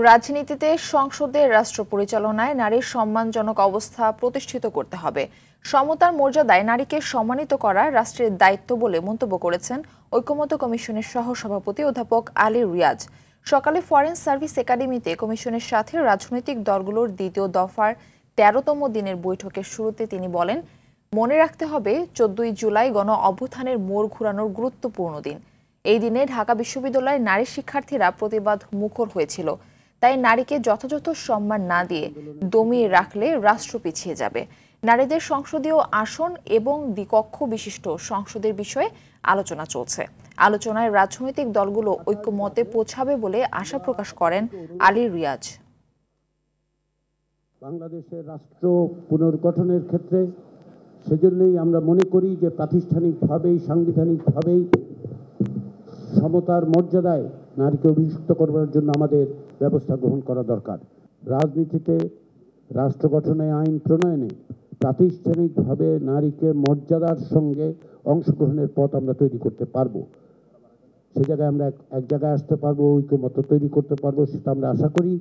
রাজনীতিতে সংসদে রাষ্ট্র পরিচালনায় নারীর সম্মানজনক অবস্থা প্রতিষ্ঠিত করতে হবে। সমতার মর্যাদায় নারীকে সম্মানিত করা রাষ্ট্রের দায়িত্ব বলে মন্তব্য করেছেন ঐকমত্য কমিশনের সহসভাপতি অধ্যাপক আলী রিয়াজ। সকালে ফরেন সার্ভিস একাডেমিতে কমিশনের সাথে রাজনৈতিক দলগুলোর দ্বিতীয় দফার ১৩তম দিনের বৈঠকের শুরুতে তিনি বলেন, মনে রাখতে হবে ১৪ই জুলাই গণ অভ্যুত্থানের মোড় ঘুরানোর গুরুত্বপূর্ণ দিন। এই দিনে ঢাকা বিশ্ববিদ্যালয়ের নারী শিক্ষার্থীরা প্রতিবাদ মুখর হয়েছিল। তাই নারীকে যথাযথ সম্মান না দিয়ে দমিয়ে রাখলে রাষ্ট্র পিছিয়ে যাবে। নারীদের সংসদীয় আসন এবং দ্বিকক্ষ বিশিষ্ট সংসদের বিষয়ে আলোচনা চলছে। আলোচনায় রাজনৈতিক দলগুলো ঐক্যমতে পৌঁছাবে বলে আশা প্রকাশ করেন আলী রিয়াজ। বাংলাদেশের রাষ্ট্র পুনর্গঠনের ক্ষেত্রে সেজন্যই আমরা মনে করি যে প্রাতিষ্ঠানিকভাবেই সাংবিধানিকভাবেই সমতার মর্যাদায় নারীকে অভিযুক্ত করবার জন্য আমাদের ব্যবস্থা গ্রহণ করা দরকার। রাজনীতিতে, রাষ্ট্র গঠনে, আইন প্রণয়নে প্রাতিষ্ঠানিকভাবে নারীকে মর্যাদার সঙ্গে অংশগ্রহণের পথ আমরা তৈরি করতে পারবো। সে জায়গায় আমরা এক জায়গায় আসতে পারবো, ঐক্যমত্য তৈরি করতে পারবো, সেটা আমরা আশা করি।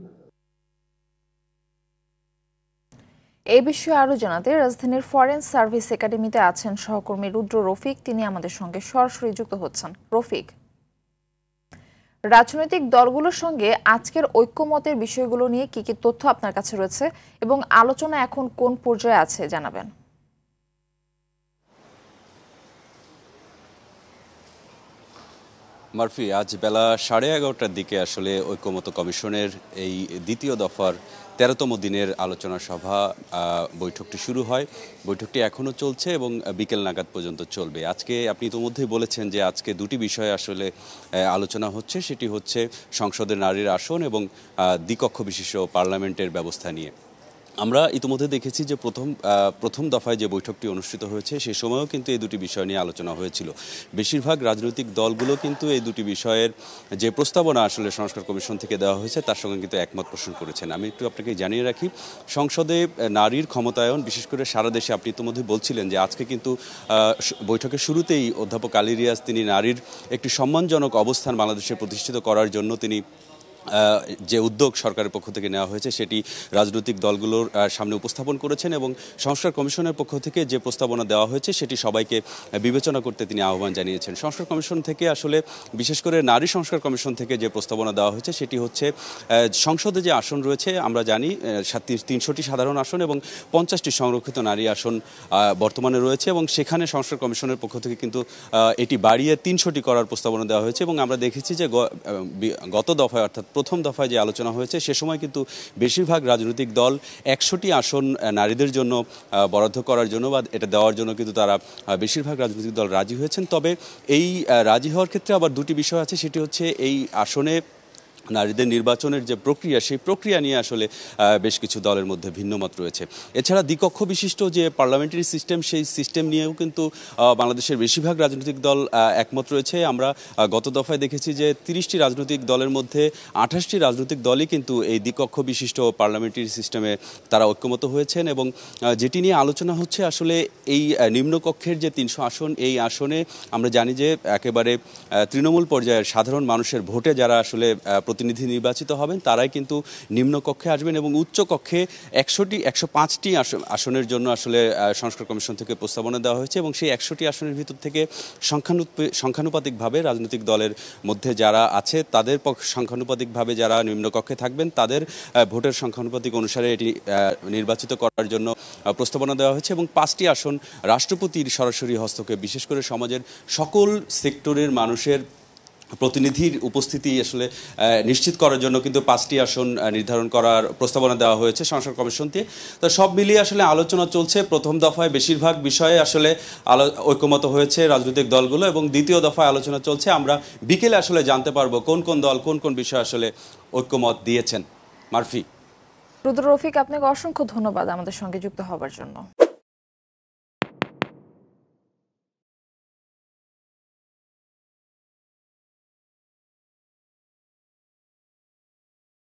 এই বিষয়ে আরো জানাতে রাজধানীর ফরেন সার্ভিস একাডেমিতে আছেন সহকর্মী রুদ্র রফিক। তিনি আমাদের সঙ্গে সরাসরি যুক্ত হচ্ছেন। রফিক, রাজনৈতিক দলগুলোর সঙ্গে আজকের ঐক্যমতের বিষয়গুলো নিয়ে কি কি তথ্য আপনার কাছে রয়েছে এবং আলোচনা এখন কোন পর্যায়ে আছে জানাবেন। মারফি, আজ বেলা 11:30টার দিকে আসলে ঐকমত্য কমিশনের এই দ্বিতীয় দফার 13তম দিনের আলোচনা সভা বৈঠকটি শুরু হয়। বৈঠকটি এখনও চলছে এবং বিকেল নাগাদ পর্যন্ত চলবে। আজকে আপনি ইতিমধ্যেই বলেছেন যে আজকে দুটি বিষয়ে আসলে আলোচনা হচ্ছে, সেটি হচ্ছে সংসদের নারীর আসন এবং দ্বিকক্ষ বিশিষ্ট পার্লামেন্টের ব্যবস্থা নিয়ে। আমরা ইতিমধ্যে দেখেছি যে প্রথম দফায় যে বৈঠকটি অনুষ্ঠিত হয়েছে সে সময়ও কিন্তু এই দুটি বিষয় নিয়ে আলোচনা হয়েছিল। বেশিরভাগ রাজনৈতিক দলগুলো কিন্তু এই দুটি বিষয়ের যে প্রস্তাবনা আসলে সংস্কার কমিশন থেকে দেওয়া হয়েছে তার সঙ্গে কিন্তু একমত পোষণ করেছেন। আমি একটু আপনাকে জানিয়ে রাখি, সংসদে নারীর ক্ষমতায়ন, বিশেষ করে সারা দেশে, আপনি ইতিমধ্যে বলছিলেন যে আজকে কিন্তু বৈঠকের শুরুতেই অধ্যাপক আলী রিয়াজ তিনি নারীর একটি সম্মানজনক অবস্থান বাংলাদেশে প্রতিষ্ঠিত করার জন্য তিনি যে উদ্যোগ সরকারের পক্ষ থেকে নেওয়া হয়েছে সেটি রাজনৈতিক দলগুলোর সামনে উপস্থাপন করেছেন এবং সংস্কার কমিশনের পক্ষ থেকে যে প্রস্তাবনা দেওয়া হয়েছে সেটি সবাইকে বিবেচনা করতে তিনি আহ্বান জানিয়েছেন। সংস্কার কমিশন থেকে আসলে বিশেষ করে নারী সংস্কার কমিশন থেকে যে প্রস্তাবনা দেওয়া হয়েছে সেটি হচ্ছে সংসদে যে আসন রয়েছে আমরা জানি 300টি সাধারণ আসন এবং 50টি সংরক্ষিত নারী আসন বর্তমানে রয়েছে এবং সেখানে সংস্কার কমিশনের পক্ষ থেকে কিন্তু এটি বাড়িয়ে 300টি করার প্রস্তাবনা দেওয়া হয়েছে এবং আমরা দেখেছি যে গত দফায় অর্থাৎ প্রথম দফায় যে আলোচনা হয়েছে সে সময় কিন্তু বেশিরভাগ রাজনৈতিক দল 100টি আসন নারীদের জন্য বরাদ্দ করার জন্য বা এটা দেওয়ার জন্য কিন্তু তারা বেশিরভাগ রাজনৈতিক দল রাজি হয়েছেন। তবে এই রাজি হওয়ার ক্ষেত্রে আবার দুটি বিষয় আছে, সেটি হচ্ছে এই আসনে নারীদের নির্বাচনের যে প্রক্রিয়া সেই প্রক্রিয়া নিয়ে আসলে বেশ কিছু দলের মধ্যে ভিন্নমত রয়েছে। এছাড়া দ্বিকক্ষ বিশিষ্ট যে পার্লামেন্টারি সিস্টেম সেই সিস্টেম নিয়েও কিন্তু বাংলাদেশের বেশিরভাগ রাজনৈতিক দল একমত রয়েছে। আমরা গত দফায় দেখেছি যে 30টি রাজনৈতিক দলের মধ্যে 28টি রাজনৈতিক দলই কিন্তু এই দ্বিকক্ষ বিশিষ্ট পার্লামেন্টারি সিস্টেমে তারা ঐক্যমত হয়েছেন এবং যেটি নিয়ে আলোচনা হচ্ছে আসলে এই নিম্নকক্ষের যে 300 আসন, এই আসনে আমরা জানি যে একেবারে তৃণমূল পর্যায়ের সাধারণ মানুষের ভোটে যারা আসলে প্রতিনিধি নির্বাচিত হবেন তারাই কিন্তু নিম্নকক্ষে আসবেন এবং উচ্চকক্ষে 105টি আসনের জন্য আসলে সংস্কার কমিশন থেকে প্রস্তাবনা দেওয়া হয়েছে এবং সেই 100টি আসনের ভিতর থেকে সংখ্যানুপাতিকভাবে রাজনৈতিক দলের মধ্যে যারা আছে তাদের সংখ্যানুপাতিকভাবে যারা নিম্নকক্ষে থাকবেন তাদের ভোটের সংখ্যানুপাতিক অনুসারে এটি নির্বাচিত করার জন্য প্রস্তাবনা দেওয়া হয়েছে এবং 5টি আসন রাষ্ট্রপতির সরাসরি হস্তক্ষেপ, বিশেষ করে সমাজের সকল সেক্টরের মানুষের প্রতিনিধির উপস্থিতি আসলে নিশ্চিত করার জন্য কিন্তু 5টি আসন নির্ধারণ করার প্রস্তাবনা দেওয়া হয়েছে সংস্কার কমিশন থেকে। তো সব মিলিয়ে আসলে আলোচনা চলছে। প্রথম দফায় বেশিরভাগ বিষয়ে আসলে ঐক্যমত হয়েছে রাজনৈতিক দলগুলো এবং দ্বিতীয় দফায় আলোচনা চলছে। আমরা বিকেলে আসলে জানতে পারবো কোন কোন দল কোন কোন বিষয়ে আসলে ঐক্যমত দিয়েছেন। মারফি। রুদ্র রফিক, আপনাকে অসংখ্য ধন্যবাদ আমাদের সঙ্গে যুক্ত হবার জন্য।